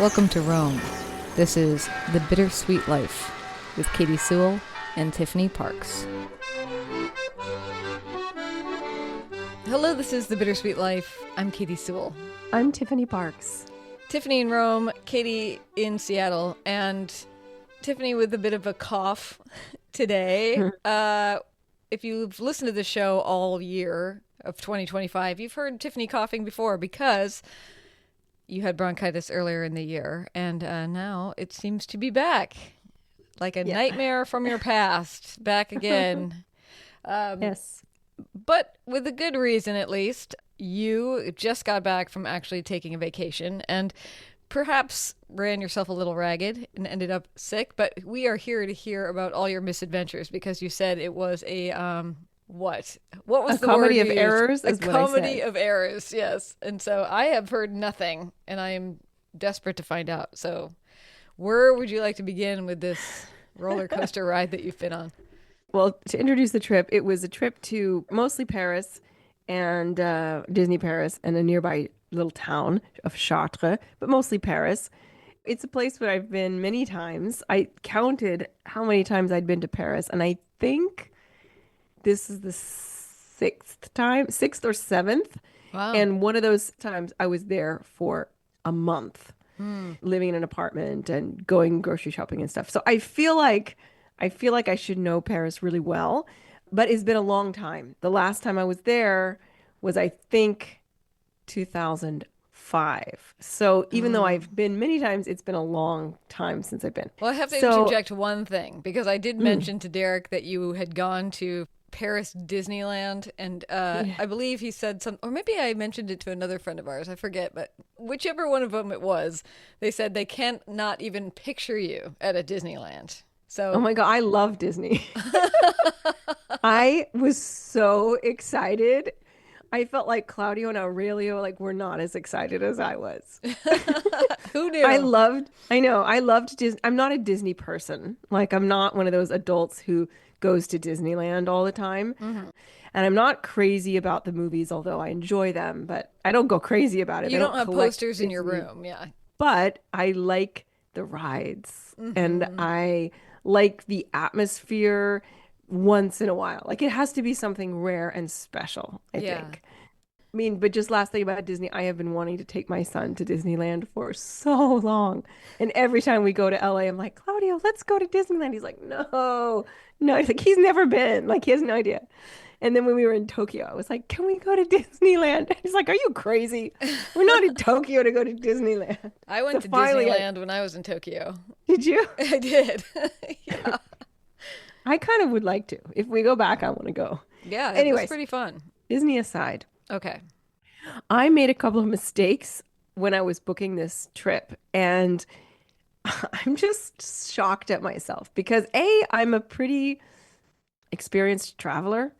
Welcome to Rome. This is The Bittersweet Life with Katie Sewell and Tiffany Parks. Hello, this is The Bittersweet Life. I'm Katie Sewell. I'm Tiffany Parks. Tiffany in Rome, Katie in Seattle, and Tiffany with a bit of a cough today. If you've listened to the show all year of 2025, you've heard Tiffany coughing before because you had bronchitis earlier in the year, and now it seems to be back. Like a nightmare from your past, back again. Yes. But with a good reason, at least. You just got back from actually taking a vacation and perhaps ran yourself a little ragged and ended up sick. But we are here to hear about all your misadventures because you said it was a, what? What was the word comedy you of used? errors A is what I comedy said. of errors, yes. And so I have heard nothing, and I am desperate to find out. So where would you like to begin with this roller coaster ride that you've been on? Well, to introduce the trip, it was a trip to mostly Paris and Disney Paris and a nearby little town of Chartres, but mostly Paris. It's a place where I've been many times. I counted how many times I'd been to Paris, and I think this is the sixth or seventh. Wow. And one of those times I was there for a month, living in an apartment and going grocery shopping and stuff. So I feel like I should know Paris really well, but it's been a long time. The last time I was there was, I think, 2005. So even though I've been many times, it's been a long time since I've been. Well, I have to So, interject one thing because I did mention to Derek that you had gone to Paris Disneyland, and yeah. I believe he said some, or maybe I mentioned it to another friend of ours. I forget, but whichever one of them it was, they said they can't not even picture you at a Disneyland. Oh So, my God, I love Disney. I was so excited. I felt like Claudio and Aurelio were not as excited as I was. who knew? I loved Disney. I'm not a Disney person. Like, I'm not one of those adults who goes to Disneyland all the time. And I'm not crazy about the movies, although I enjoy them, but I don't go crazy about it. You I don't don't have collect posters in your Disney, room, yeah. but I like the rides and I like the atmosphere once in a while. Like, it has to be something rare and special, I Yeah. think. I mean, but just last thing about Disney, I have been wanting to take my son to Disneyland for so long. And every time we go to LA, I'm like, Claudio, let's go to Disneyland. He's like, no, no. He's like, he's never been. Like, he has no idea. And then when we were in Tokyo, I was like, can we go to Disneyland? He's like, are you crazy? We're not in Tokyo to go to Disneyland. I went So to finally, Disneyland when I was in Tokyo. did you? I did. Yeah. I kind of would like to. If we go back, I want to go. Yeah, it was Anyways, pretty fun. Disney aside, Okay. I made a couple of mistakes when I was booking this trip, and I'm just shocked at myself because I'm a pretty experienced traveler,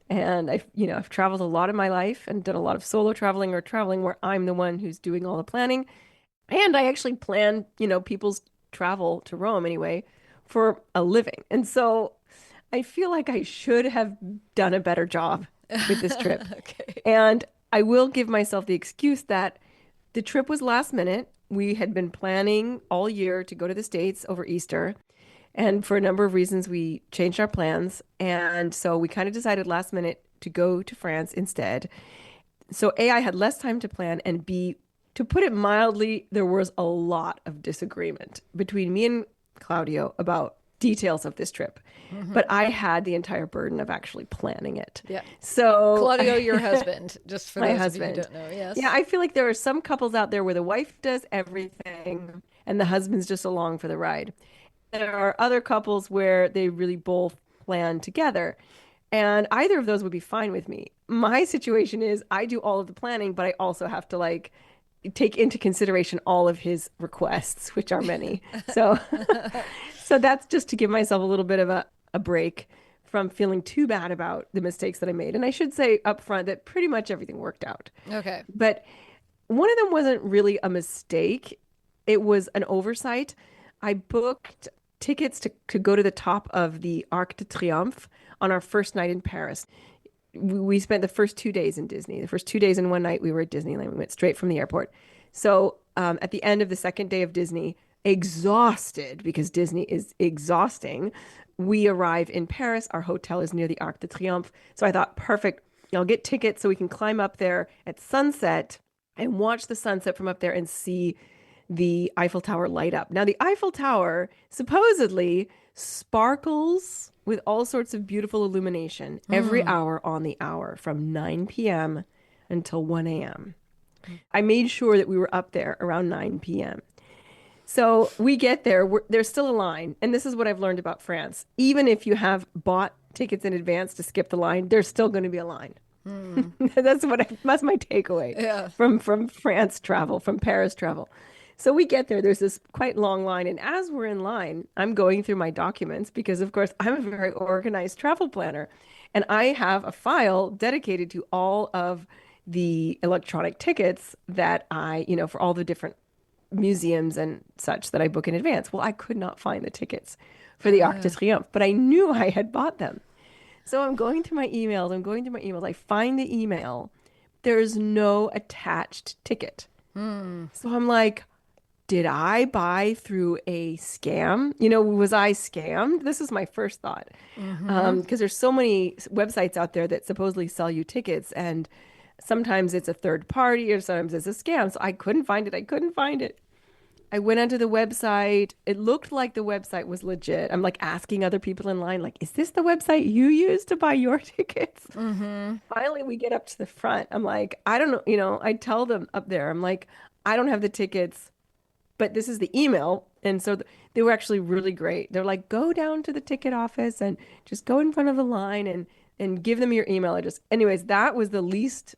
and I've traveled a lot in my life and done a lot of solo traveling or traveling where I'm the one who's doing all the planning, and I actually plan, people's travel to Rome anyway for a living. And so I feel like I should have done a better job with this trip. Okay. And I will give myself the excuse that the trip was last minute. We had been planning all year to go to the States over Easter. And for a number of reasons, we changed our plans. And so we kind of decided last minute to go to France instead. So A, I had less time to plan, and B, to put it mildly, there was a lot of disagreement between me and Claudio about details of this trip. But I had the entire burden of actually planning it. Yeah. So Claudio, your husband, just for my those of you who husband. don't know. Yes. Yeah, I feel like there are some couples out there where the wife does everything and the husband's just along for the ride. There are other couples where they really both plan together. And either of those would be fine with me. My situation is I do all of the planning, but I also have to take into consideration all of his requests, which are many. So so that's just to give myself a little bit of a break from feeling too bad about the mistakes that I made. And I should say up front that pretty much everything worked out. Okay. But one of them wasn't really a mistake. It was an oversight. I booked tickets to go to the top of the Arc de Triomphe on our first night in Paris. We spent the first 2 days in Disney. The first 2 days and one night we were at Disneyland. We went straight from the airport. So at the end of the second day of Disney, exhausted because Disney is exhausting. We arrive in Paris. Our hotel is near the Arc de Triomphe. So I thought, perfect. I'll get tickets so we can climb up there at sunset and watch the sunset from up there and see the Eiffel Tower light up. Now, the Eiffel Tower supposedly sparkles with all sorts of beautiful illumination every hour on the hour from 9 p.m. until 1 a.m. I made sure that we were up there around 9 p.m. So we get there, there's still a line. And this is what I've learned about France. Even if you have bought tickets in advance to skip the line, there's still going to be a line. That's my takeaway from France travel, from Paris travel. So we get there, there's this quite long line. And as we're in line, I'm going through my documents because, of course, I'm a very organized travel planner. And I have a file dedicated to all of the electronic tickets that for all the different museums and such that I book in advance. Well, I could not find the tickets for the Arc de Triomphe, but I knew I had bought them. So I'm going through my emails. I find the email. There's no attached ticket. So I'm like, did I buy through a scam? Was I scammed? This is my first thought. Because there's so many websites out there that supposedly sell you tickets, and sometimes it's a third party or sometimes it's a scam. So I couldn't find it. I went onto the website. It looked like the website was legit. I'm like asking other people in line, like, is this the website you use to buy your tickets? Finally, we get up to the front. I'm like, I don't know. I tell them up there, I'm like, I don't have the tickets, but this is the email. And so they were actually really great. They're like, go down to the ticket office and just go in front of the line and give them your email address. Anyways, that was the least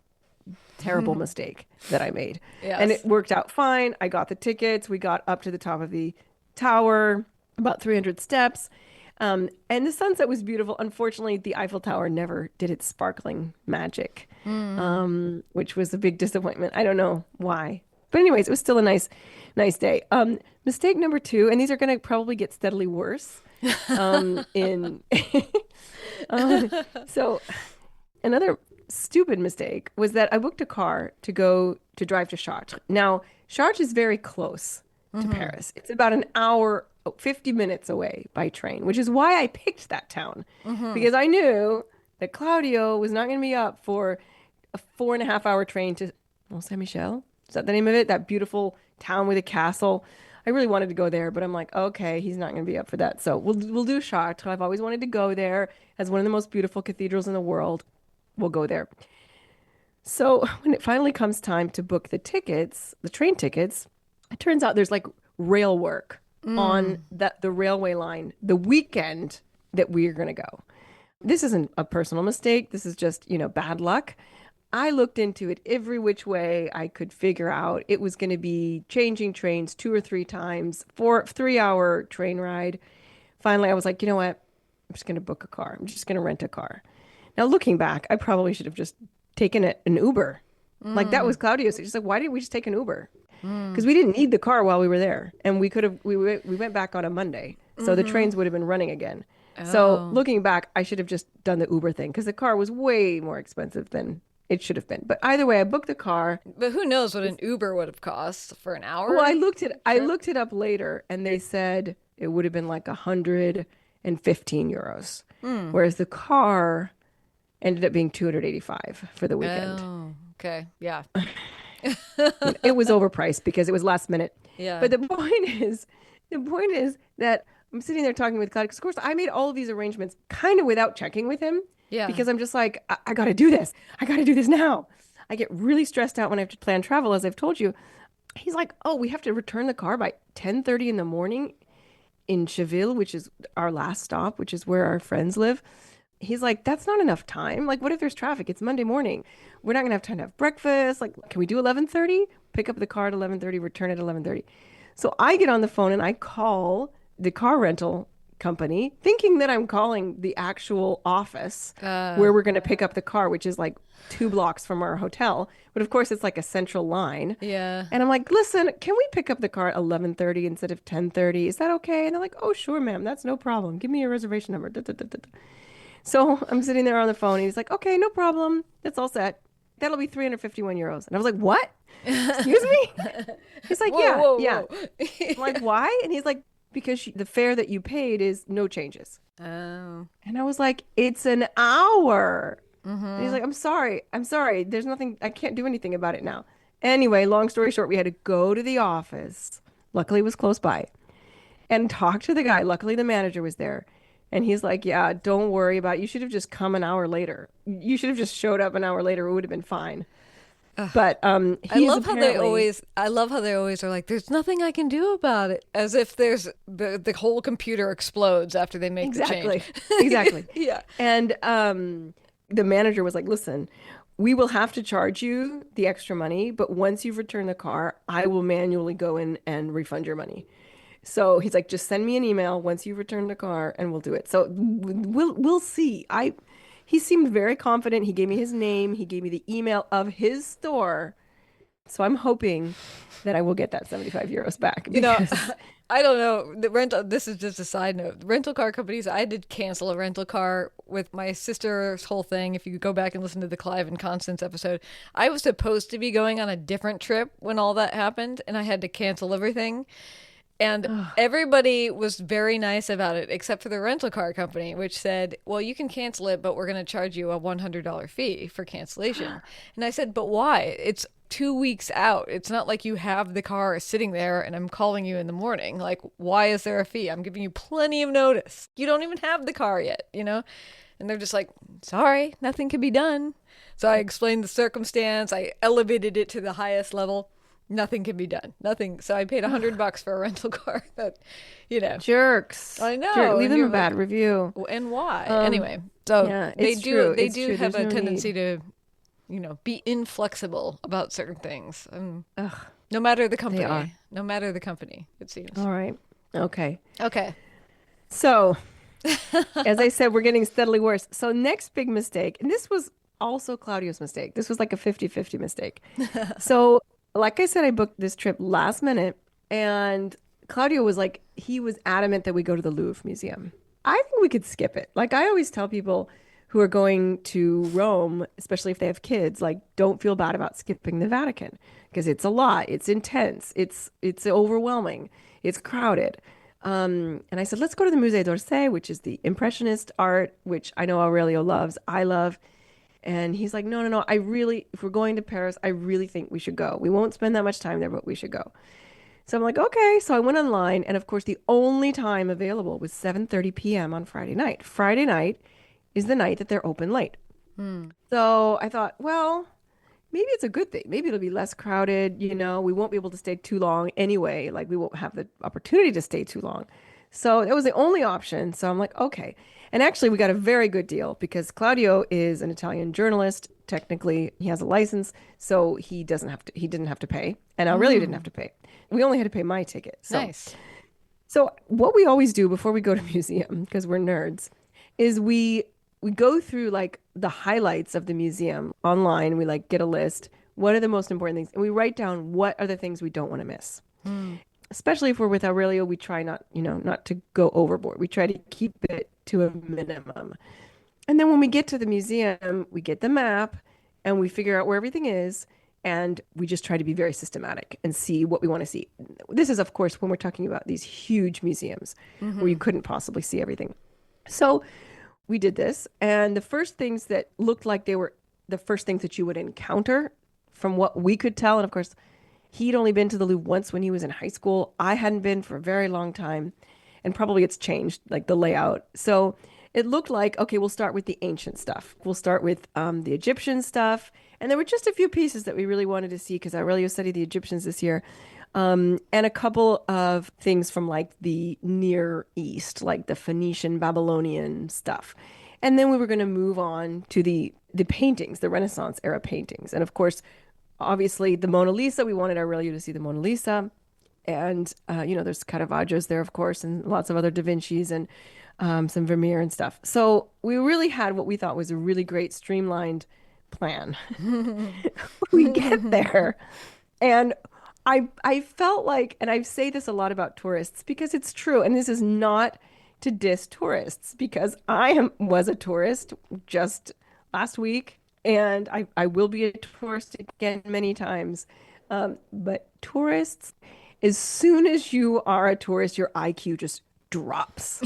terrible mistake that I made. Yes. And it worked out fine. I got the tickets. We got up to the top of the tower, about 300 steps. And the sunset was beautiful. Unfortunately, the Eiffel Tower never did its sparkling magic, which was a big disappointment. I don't know why. But anyways, it was still a nice day. Mistake number 2, and these are going to probably get steadily worse. So another stupid mistake was that I booked a car to drive to Chartres. Now, Chartres is very close to Paris. It's about an hour, 50 minutes away by train, which is why I picked that town, because I knew that Claudio was not going to be up for a 4.5 hour train to Mont Saint-Michel. Is that the name of it? That beautiful town with a castle. I really wanted to go there, but I'm like, okay, he's not going to be up for that. So we'll do Chartres. I've always wanted to go there as one of the most beautiful cathedrals in the world. We'll go there. So when it finally comes time to book the tickets, the train tickets, it turns out there's like rail work on the railway line the weekend that we're going to go. This isn't a personal mistake. This is just, bad luck. I looked into it every which way I could figure out. It was going to be changing trains 2 or 3 times for a 3-hour train ride. Finally, I was like, you know what? I'm just going to book a car. I'm just going to rent a car. Now, looking back, I probably should have just taken an Uber. Like that was Claudio's. She's like, why didn't we just take an Uber? Because we didn't need the car while we were there. And we went back on a Monday. So the trains would have been running again. So looking back, I should have just done the Uber thing because the car was way more expensive than it should have been. But either way, I booked the car. But who knows what an Uber would have cost for an hour? Well, I looked it up later, and they said it would have been like 115 euros. Whereas the car ended up being 285 for the weekend. Oh, okay. Yeah. It was overpriced because it was last minute. Yeah. But the point is that I'm sitting there talking with Claudia, because of course I made all of these arrangements kind of without checking with him. Yeah. Because I'm just like, I got to do this. I got to do this now. I get really stressed out when I have to plan travel, as I've told you. He's like, oh, we have to return the car by 10:30 in the morning in Cheville, which is our last stop, which is where our friends live. He's like, that's not enough time. Like, what if there's traffic? It's Monday morning. We're not going to have time to have breakfast. Like, can we do 11:30? Pick up the car at 11:30, return at 11:30. So I get on the phone and I call the car rental company thinking that I'm calling the actual office where we're going to pick up the car, which is like 2 blocks from our hotel. But of course, it's like a central line. Yeah. And I'm like, listen, can we pick up the car at 11:30 instead of 10:30? Is that okay? And they're like, oh, sure, ma'am. That's no problem. Give me your reservation number. Da, da, da, da. So I'm sitting there on the phone and he's like, okay, no problem. That's all set. that'll be 351 euros. And I was like, what? Excuse me? He's like, Whoa, yeah, whoa, yeah. whoa. I'm like, why? And he's like, because the fare that you paid is no changes. Oh. And I was like, it's an hour. And he's Mm-hmm. like, I'm sorry. I'm sorry. There's nothing, I can't do anything about it now. Anyway, long story short, we had to go to the office. Luckily, it was close by and talk to the guy. Luckily, the manager was there. And he's like, yeah, don't worry about it. You should have just come an hour later. You should have just showed up an hour later. It would have been fine. But he's apparently I love how they always are like, there's nothing I can do about it. As if there's the whole computer explodes after they make the change. exactly, exactly. Yeah. And the manager was like, listen, we will have to charge you the extra money, but once you've returned the car, I will manually go in and refund your money. So he's like, just send me an email once you've returned the car and we'll do it. So we'll see. He seemed very confident. He gave me his name. He gave me the email of his store. So I'm hoping that I will get that 75 euros back You know, because I don't know. The rental. This is just a side note. Rental car companies. I did cancel a rental car with my sister's whole thing. If you go back and listen to the Clive and Constance episode, I was supposed to be going on a different trip when all that happened, and I had to cancel everything. And everybody was very nice about it, except for the rental car company, which said, well, you can cancel it, but we're going to charge you a $100 fee for cancellation. And I said, but why? It's 2 weeks out. It's not like you have the car sitting there and I'm calling you in the morning. Like, why is there a fee? I'm giving you plenty of notice. You don't even have the car yet, you know? And they're just like, sorry, nothing can be done. So I explained the circumstance. I elevated it to the highest level. Nothing can be done. Nothing. So I paid $100 for a rental car. That, you know, jerks. I know. Leave And them a you're bad like, review. and why? Um, Anyway, so yeah, it's true. They It's do true. have There's a no tendency need. to, be inflexible about certain things. Ugh, No matter the they are. company. No matter the company, it seems. All right. Okay. Okay. So, as I said, we're getting steadily worse. So, next big mistake, and this was also Claudio's mistake. This was like a 50-50 mistake. So, like I said, I booked this trip last minute, and Claudio was like, he was adamant that we go to the Louvre Museum. I think we could skip it. Like I always tell people who are going to Rome, especially if they have kids, like don't feel bad about skipping the Vatican because it's a lot. It's intense. It's overwhelming. It's crowded. And I said, let's go to the Musée d'Orsay, which is the Impressionist art, which I know Aurelio loves. I love. And he's like, no, no, no. I really, if we're going to Paris, I really think we should go. We won't spend that much time there, but we should go. So I'm like, okay. So I went online, and of course, the only time available was 7:30 p.m. on Friday night. Friday night is the night that they're open late. Hmm. So I thought, well, maybe it's a good thing. Maybe it'll be less crowded. We won't be able to stay too long anyway. Like we won't have the opportunity to stay too long. So that was the only option. So I'm like, okay. And actually, we got a very good deal because Claudio is an Italian journalist. Technically, he has a license, so he didn't have to pay, and Aurelio didn't have Mm. to pay. We only had to pay my ticket. So, Nice. so what we always do before we go to museum, because we're nerds, is we go through like the highlights of the museum online. We like get a list. What are the most important things? And we write down what are the things we don't want to miss. Hmm. Especially if we're with Aurelio, we try not to go overboard. We try to keep it to a minimum. And then when we get to the museum, we get the map and we figure out where everything is. And we just try to be very systematic and see what we want to see. This is, of course, when we're talking about these huge museums where you Mm-hmm. couldn't possibly see everything. So we did this. And the first things that looked like they were the first things that you would encounter from what we could tell. And of course, he'd only been to the Louvre once when he was in high school. I hadn't been for a very long time. And probably it's changed, like the layout. So it looked like, okay, we'll start with the ancient stuff. We'll start with the Egyptian stuff. And there were just a few pieces that we really wanted to see because I really studied the Egyptians this year. And a couple of things from like the Near East, like the Phoenician, Babylonian stuff. And then we were going to move on to the paintings, the Renaissance era paintings. And of course, obviously the Mona Lisa, we wanted Aurelio to see the Mona Lisa. And, there's Caravaggio's there, of course, and lots of other Da Vinci's and some Vermeer and stuff. So we really had what we thought was a really great streamlined plan. We get there and I felt like, and I say this a lot about tourists because it's true, and this is not to diss tourists because was a tourist just last week and I will be a tourist again many times. But tourists, as soon as you are a tourist, your IQ just drops.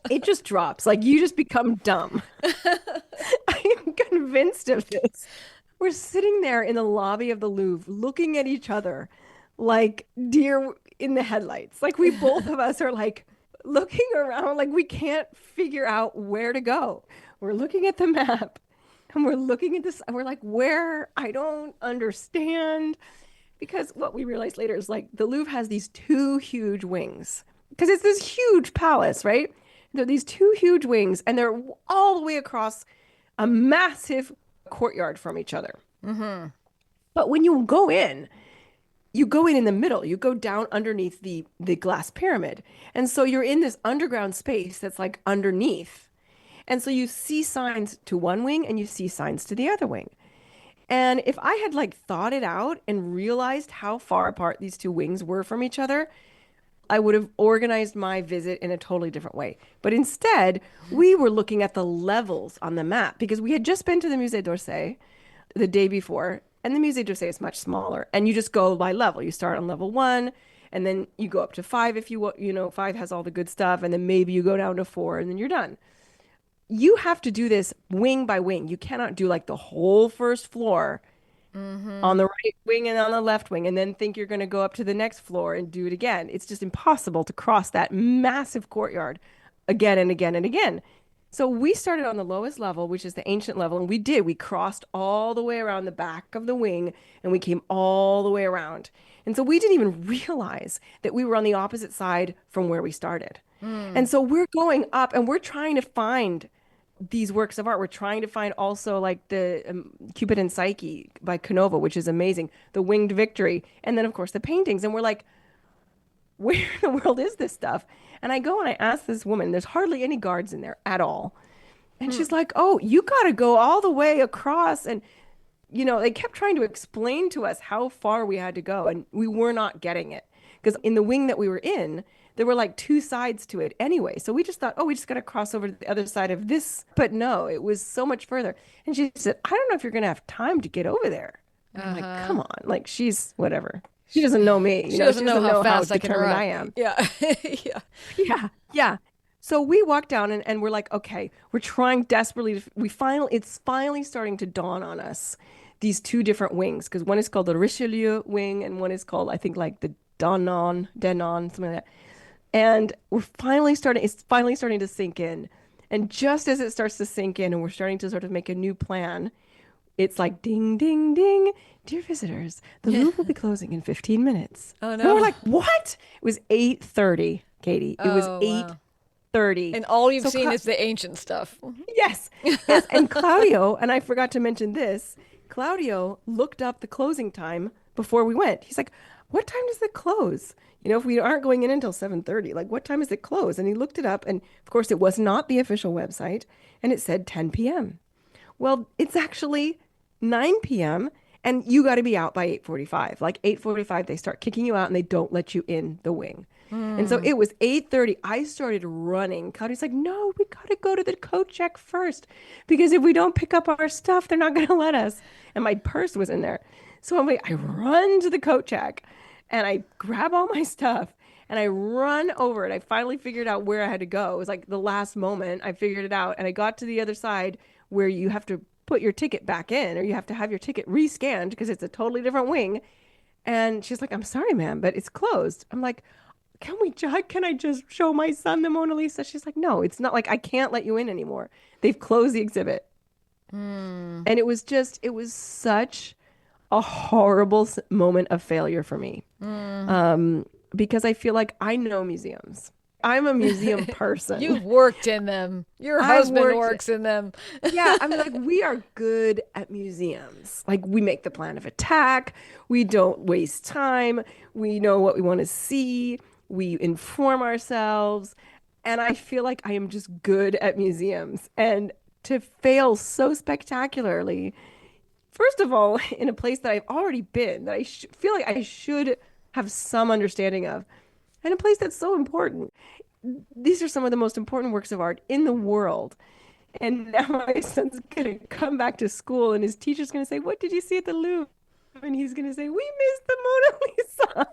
It just drops. Like you just become dumb. I am convinced of this. We're sitting there in the lobby of the Louvre looking at each other like deer in the headlights. Like we both of us are like looking around like we can't figure out where to go. We're looking at the map and we're looking at this and we're like, where? I don't understand. Because what we realized later is like the Louvre has these two huge wings because it's this huge palace, right? There are these two huge wings and they're all the way across a massive courtyard from each other. But when you go in the middle. You go down underneath the glass pyramid. And so you're in this underground space that's like underneath. And so you see signs to one wing and you see signs to the other wing. And if I had like thought it out and realized how far apart these two wings were from each other, I would have organized my visit in a totally different way. But instead, we were looking at the levels on the map because we had just been to the Musée d'Orsay the day before, and the Musée d'Orsay is much smaller, and you just go by level. You start on level one, and then you go up to five if five has all the good stuff, and then maybe you go down to four, and then you're done. You have to do this wing by wing. You cannot do like the whole first floor on the right wing and on the left wing, and then think you're going to go up to the next floor and do it again. It's just impossible to cross that massive courtyard again and again and again. So we started on the lowest level, which is the ancient level, and we did. We crossed all the way around the back of the wing and we came all the way around. And so we didn't even realize that we were on the opposite side from where we started. And so we're going up and we're trying to find these works of art. We're trying to find also like the Cupid and Psyche by Canova, which is amazing, the Winged Victory, and then of course the paintings. And we're like, where in the world is this stuff? And I go and I ask this woman, there's hardly any guards in there at all. And she's like, oh, you got to go all the way across. And, they kept trying to explain to us how far we had to go. And we were not getting it. Because in the wing that we were in, there were like two sides to it anyway. So we just thought, oh, we just got to cross over to the other side of this. But no, it was so much further. And she said, I don't know if you're going to have time to get over there. And I'm like, come on. Like, she's whatever. She doesn't know me. She doesn't know how fast I can determined run. I am. Yeah. Yeah. Yeah. Yeah. So we walk down and we're like, okay, we're trying desperately it's finally starting to dawn on us, these two different wings, because one is called the Richelieu wing and one is called, I think, like the Denon, something like that. And it's finally starting to sink in. And just as it starts to sink in and we're starting to sort of make a new plan, it's like ding, ding, ding. Dear visitors, the Louvre will be closing in 15 minutes. Oh, And no. we're like, what? It was 8:30, Katie. It was Oh, wow. 8:30. And all you've So seen is the ancient stuff. yes, yes. And Claudio, and I forgot to mention this, Claudio looked up the closing time before we went. He's like, what time does it close? If we aren't going in until 7:30, like what time does it close? And he looked it up, and of course it was not the official website, and it said 10 p.m. Well, it's actually 9 p.m. and you got to be out by 8:45. Like 8:45, they start kicking you out and they don't let you in the wing. And so it was 8:30. I started running. Claudia's like, no, we got to go to the coat check first because if we don't pick up our stuff, they're not going to let us. And my purse was in there. So I'm like, I run to the coat check and I grab all my stuff and I run over it. I finally figured out where I had to go. It was like the last moment I figured it out. And I got to the other side where you have to put your ticket back in or you have to have your ticket rescanned because it's a totally different wing. And she's like, I'm sorry, ma'am, but it's closed. I'm like, can I just show my son the Mona Lisa? She's like, no, it's not like I can't let you in anymore. They've closed the exhibit. And it was such a horrible moment of failure for me. Because I feel like I know museums. I'm a museum person. You've worked in them. Your husband works in them. Yeah, I mean, like, we are good at museums. Like, we make the plan of attack. We don't waste time. We know what we want to see. We inform ourselves. And I feel like I am just good at museums. And to fail so spectacularly, first of all, in a place that I've already been, that I feel like I should have some understanding of, and a place that's so important. These are some of the most important works of art in the world. And now my son's gonna come back to school and his teacher's gonna say, "What did you see at the Louvre?" And he's gonna say, "We missed the Mona Lisa."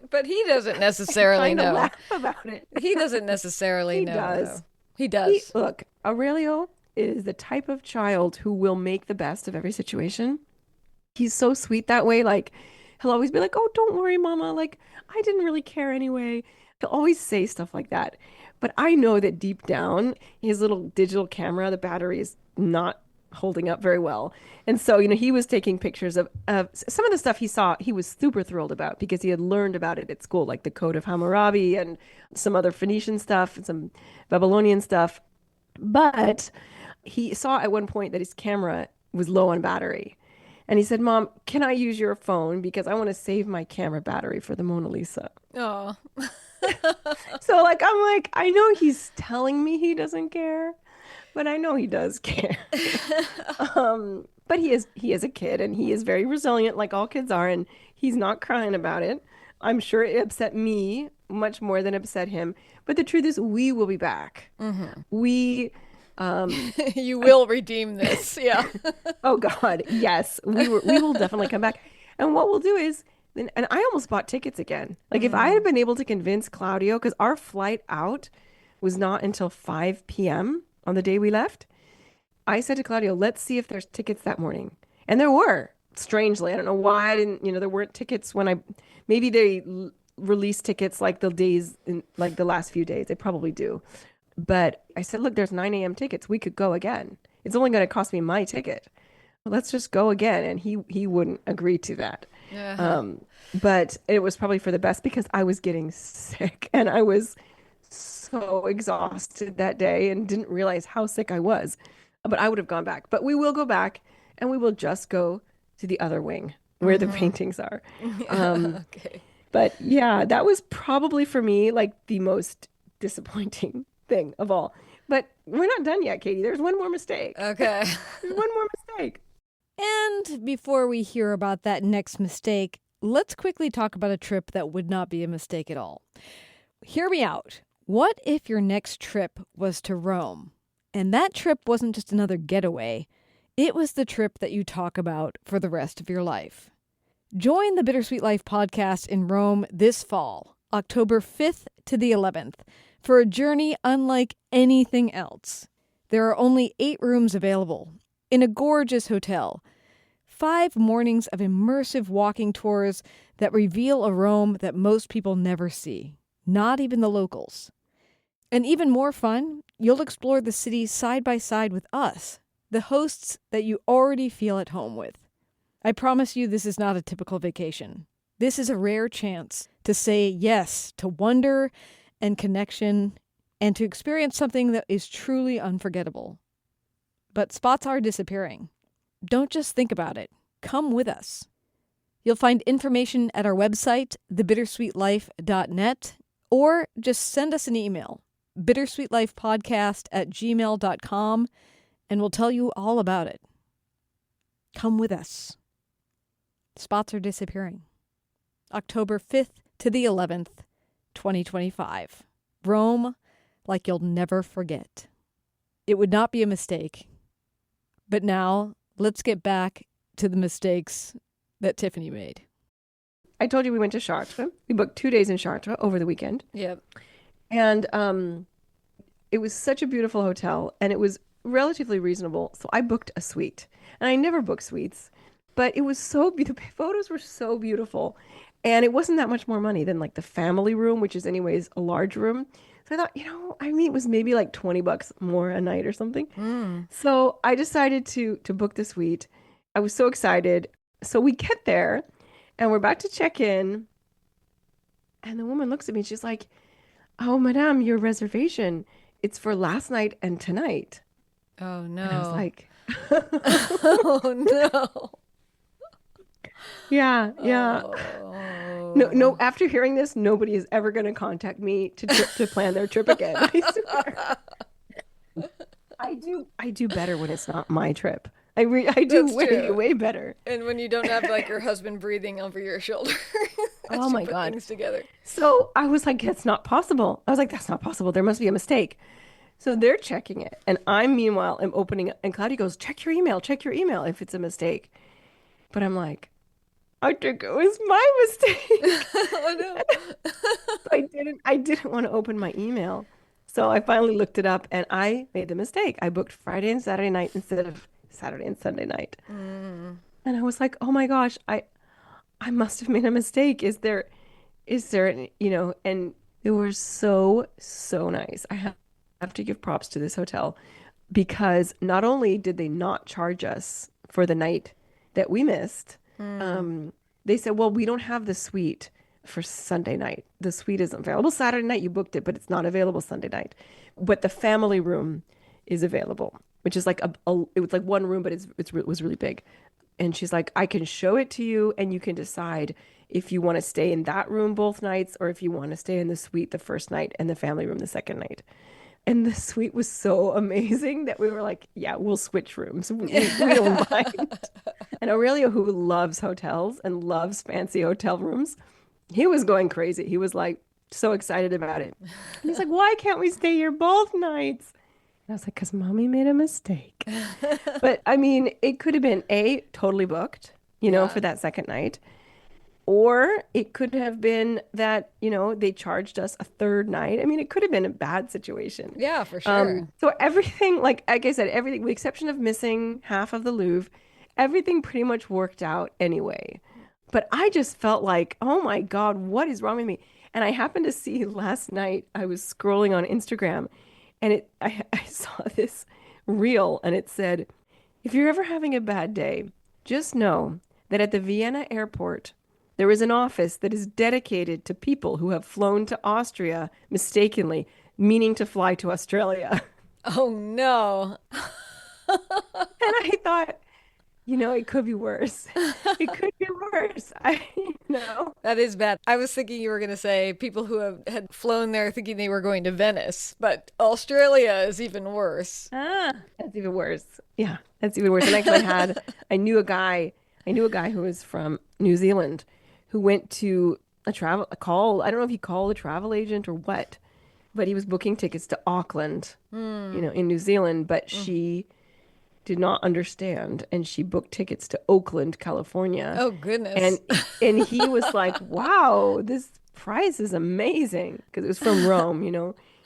But he doesn't I'm necessarily trying to know. laugh about it. He doesn't necessarily He know, does. though. He does. Look, Aurelio is the type of child who will make the best of every situation. He's so sweet that way. Like, he'll always be like, "Oh, don't worry, Mama. Like, I didn't really care anyway." He'll always say stuff like that. But I know that deep down, his little digital camera, the battery is not holding up very well. And so, he was taking pictures of some of the stuff he saw, he was super thrilled about because he had learned about it at school, like the Code of Hammurabi and some other Phoenician stuff and some Babylonian stuff. But he saw at one point that his camera was low on battery. And he said, "Mom, can I use your phone? Because I want to save my camera battery for the Mona Lisa." Oh. So I'm like, I know he's telling me he doesn't care, but I know he does care. But he is a kid and he is very resilient like all kids are, and he's not crying about it. I'm sure it upset me much more than it upset him. But the truth is we will be back. We You will redeem this. Yeah. Oh God, yes, we will definitely come back. And what we'll do is, and I almost bought tickets again. Like if I had been able to convince Claudio, because our flight out was not until 5 p.m. on the day we left. I said to Claudio, "Let's see if there's tickets that morning." And there were, strangely. I don't know why I didn't, there weren't tickets maybe they release tickets like the days in like the last few days. They probably do. But I said, "Look, there's 9 a.m. tickets. We could go again. It's only going to cost me my ticket. Let's just go again." And he wouldn't agree to that. Uh-huh. But it was probably for the best because I was getting sick and I was so exhausted that day and didn't realize how sick I was. But I would have gone back. But we will go back and we will just go to the other wing where the paintings are. Okay. But yeah, that was probably for me like the most disappointing thing of all. But we're not done yet, Katie. There's one more mistake. Okay. There's one more mistake. And before we hear about that next mistake, let's quickly talk about a trip that would not be a mistake at all. Hear me out. What if your next trip was to Rome? And that trip wasn't just another getaway. It was the trip that you talk about for the rest of your life. Join the Bittersweet Life podcast in Rome this fall, October 5th to the 11th, for a journey unlike anything else. There are only 8 rooms available in a gorgeous hotel. 5 mornings of immersive walking tours that reveal a Rome that most people never see, not even the locals. And even more fun, you'll explore the city side by side with us, the hosts that you already feel at home with. I promise you this is not a typical vacation. This is a rare chance to say yes to wonder and connection and to experience something that is truly unforgettable. But spots are disappearing. Don't just think about it. Come with us. You'll find information at our website, thebittersweetlife.net, or just send us an email, bittersweetlifepodcast@gmail.com, and we'll tell you all about it. Come with us. Spots are disappearing. October 5th to the 11th, 2025. Rome, like you'll never forget. It would not be a mistake. But now, let's get back to the mistakes that Tiffany made. I told you we went to Chartres. We booked 2 days in Chartres over the weekend. Yep. And it was such a beautiful hotel and it was relatively reasonable. So I booked a suite. And I never book suites, but it was so beautiful. The photos were so beautiful. And it wasn't that much more money than like the family room, which is anyways a large room. So I thought, it was maybe like $20 more a night or something. So I decided to book the suite. I was so excited. So we get there and we're about to check in. And the woman looks at me. She's like, "Oh, madame, your reservation, it's for last night and tonight." Oh, no. And I was like, Oh, no. yeah. Oh. No, after hearing this, nobody is ever going to contact me to plan their trip again. I swear. I do better when it's not my trip. I do That's way, true. way better. And when you don't have like your husband breathing over your shoulder. as Oh you my put God. Things together. So I was like, "That's not possible." I was like, "That's not possible. There must be a mistake." So they're checking it. And I, meanwhile, am opening it. And Claudia goes, check your email if it's a mistake. But I'm like, I think it was my mistake. Oh no. I didn't want to open my email. So I finally looked it up and I made the mistake. I booked Friday and Saturday night instead of Saturday and Sunday night. Mm. And I was like, oh my gosh, I must have made a mistake. And they were so nice. I have to give props to this hotel because not only did they not charge us for the night that we missed, Mm. they said, well, we don't have the suite for Sunday night. The suite isn't available. Saturday night you booked it, but it's not available Sunday night. But the family room is available, which is like it was like one room, but it was really big. And she's like, I can show it to you and you can decide if you want to stay in that room both nights or if you want to stay in the suite the first night and the family room the second night. And the suite was so amazing that we were like, yeah, we'll switch rooms. We don't mind. And Aurelio, who loves hotels and loves fancy hotel rooms, he was going crazy. He was like so excited about it. And he's like, why can't we stay here both nights? And I was like, because mommy made a mistake. But I mean, it could have been totally booked, Yeah. for that second night. Or it could have been that, they charged us a third night. I mean, it could have been a bad situation. Yeah, for sure. So everything, like I said, everything, with the exception of missing half of the Louvre, everything pretty much worked out anyway. But I just felt like, oh my God, what is wrong with me? And I happened to see last night, I was scrolling on Instagram and I saw this reel and it said, if you're ever having a bad day, just know that at the Vienna airport, there is an office that is dedicated to people who have flown to Austria mistakenly, meaning to fly to Australia. Oh no. And I thought, it could be worse. It could be worse. That is bad. I was thinking you were going to say people who had flown there thinking they were going to Venice, but Australia is even worse. That's even worse. Yeah, that's even worse. And actually I knew a guy who was from New Zealand who went to a call. I don't know if he called a travel agent or what, but he was booking tickets to Auckland, in New Zealand, but she did not understand and she booked tickets to Oakland, California. Oh goodness. And he was like, "Wow, this price is amazing," because it was from Rome.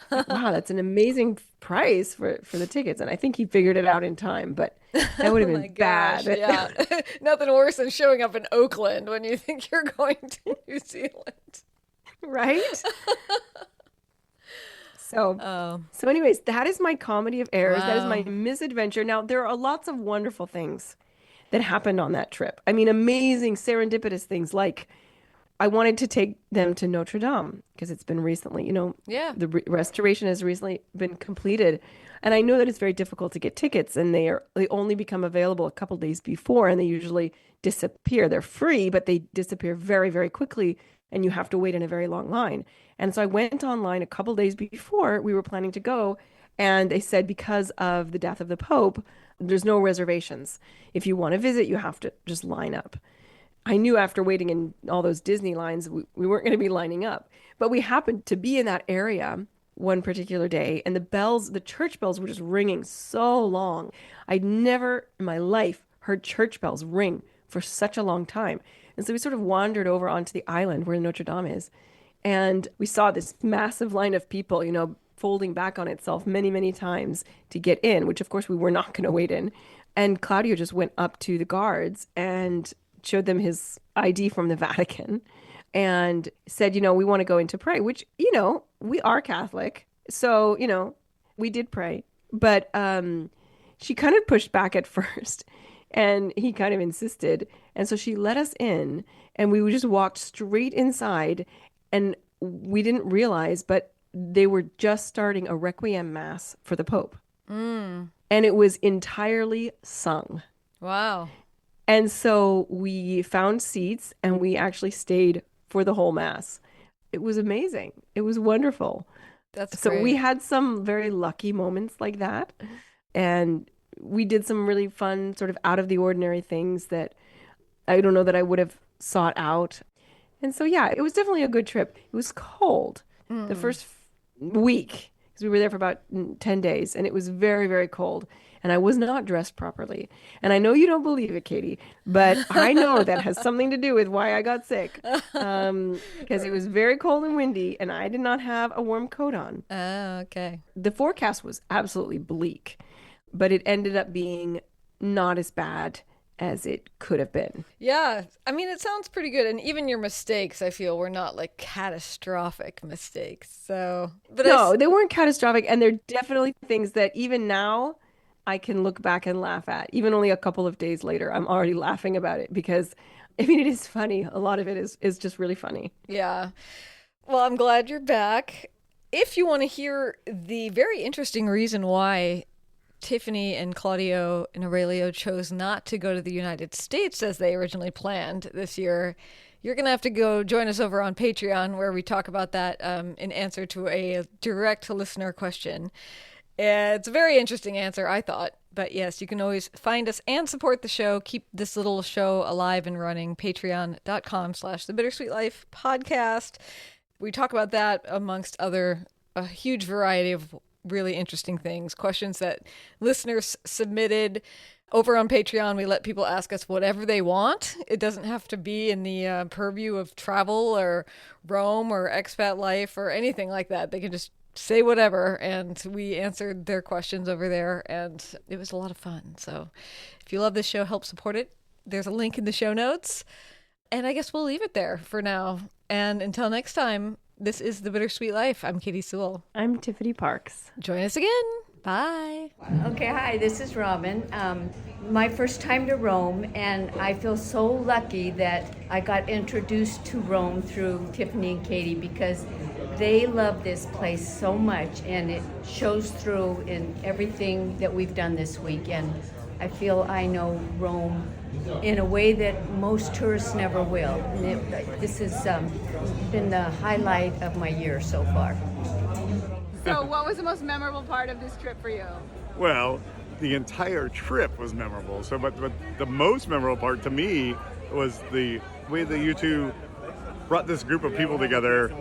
Like, wow, that's an amazing price for the tickets. And I think he figured it out in time, but that would have Oh been my gosh, bad. yeah. Nothing worse than showing up in Oakland when you think you're going to New Zealand. Right? So, Oh, so anyways, that is my comedy of errors. That is my wow. misadventure. Now, there are lots of wonderful things that happened on that trip. I mean, amazing serendipitous things like I wanted to take them to Notre Dame because it's been recently, Yeah. the restoration has recently been completed. And I know that it's very difficult to get tickets and they only become available a couple days before and they usually disappear. They're free, but they disappear very, very quickly and you have to wait in a very long line. And so I went online a couple days before we were planning to go and they said because of the death of the Pope, there's no reservations. If you want to visit, you have to just line up. I knew after waiting in all those Disney lines, we weren't going to be lining up. But we happened to be in that area one particular day, and the church bells were just ringing so long. I'd never in my life heard church bells ring for such a long time. And so we sort of wandered over onto the island where Notre Dame is, and we saw this massive line of people, folding back on itself many, many times to get in, which of course we were not going to wait in. And Claudio just went up to the guards and showed them his ID from the Vatican and said, we want to go in to pray, which, we are Catholic. So, we did pray. But she kind of pushed back at first and he kind of insisted. And so she let us in and we just walked straight inside and we didn't realize, but they were just starting a Requiem Mass for the Pope. Mm. And it was entirely sung. Wow. And so we found seats and we actually stayed for the whole mass. It was amazing. It was wonderful. That's So we great. had some very lucky moments like that. And we did some really fun, sort of out of the ordinary things that I don't know that I would have sought out. And so, yeah, it was definitely a good trip. It was cold the Mm. first week because So we were there for about 10 days, and it was very, very cold. And I was not dressed properly. And I know you don't believe it, Katie, but I know that has something to do with why I got sick. Because it was very cold and windy, and I did not have a warm coat on. Oh, okay. The forecast was absolutely bleak, but it ended up being not as bad as it could have been. Yeah. I mean, it sounds pretty good. And even your mistakes, I feel, were not like catastrophic mistakes. So, but no, they weren't catastrophic. And they're definitely things that even now I can look back and laugh at. Even only a couple of days later, I'm already laughing about it because, I mean, it is funny. A lot of it is just really funny. Yeah. Well, I'm glad you're back. If you want to hear the very interesting reason why Tiffany and Claudio and Aurelio chose not to go to the United States as they originally planned this year, you're going to have to go join us over on Patreon, where we talk about that in answer to a direct listener question. It's a very interesting answer, I thought. But yes, you can always find us and support the show. Keep this little show alive and running. Patreon.com/The Bittersweet Life podcast. We talk about that amongst a huge variety of really interesting things, questions that listeners submitted. Over on Patreon, we let people ask us whatever they want. It doesn't have to be in the purview of travel or Rome or expat life or anything like that. They can just say whatever, and we answered their questions over there, and it was a lot of fun. So if you love this show, help support it. There's a link in the show notes, and I guess we'll leave it there for now. And until next time, this is The Bittersweet Life. I'm Katie Sewell. I'm Tiffany Parks. Join us again. Bye. Okay, hi, this is Robin. My first time to Rome, and I feel so lucky that I got introduced to Rome through Tiffany and Katie, because they love this place so much, and it shows through in everything that we've done this week. And I feel I know Rome in a way that most tourists never will. And this has been the highlight of my year so far. So what was the most memorable part of this trip for you? Well, the entire trip was memorable. So, but the most memorable part to me was the way that you two brought this group of people together.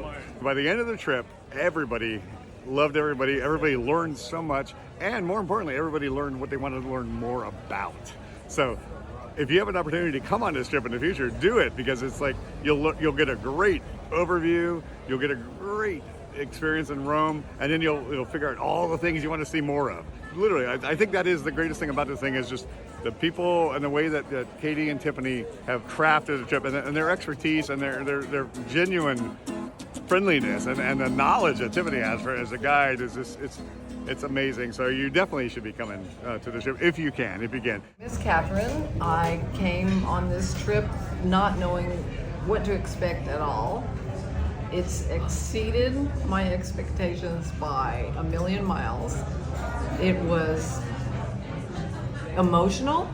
By the end of the trip, everybody loved everybody. Everybody learned so much. And more importantly, everybody learned what they wanted to learn more about. So if you have an opportunity to come on this trip in the future, do it, because it's like you'll get a great overview. You'll get a great experience in Rome, and then you'll figure out all the things you want to see more of. Literally, I think that is the greatest thing about this thing, is just the people and the way that Katie and Tiffany have crafted the trip, and their expertise and their genuine friendliness and the knowledge that Tiffany has for as a guide is just it's amazing. So you definitely should be coming to the trip if you can. Miss Catherine, I came on this trip not knowing what to expect at all. It's exceeded my expectations by a million miles. It was emotional.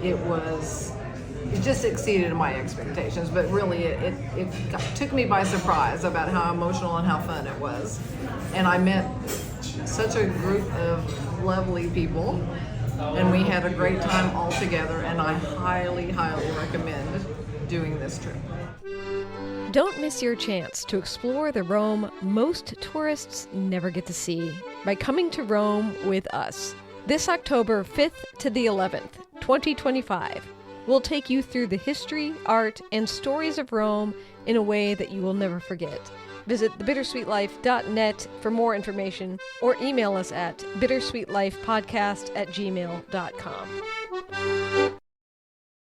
It just exceeded my expectations, but really it took me by surprise about how emotional and how fun it was. And I met such a group of lovely people, and we had a great time all together, and I highly, highly recommend doing this trip. Don't miss your chance to explore the Rome most tourists never get to see by coming to Rome with us. This October 5th to the 11th, 2025, we'll take you through the history, art, and stories of Rome in a way that you will never forget. Visit thebittersweetlife.net for more information, or email us at bittersweetlifepodcast@gmail.com.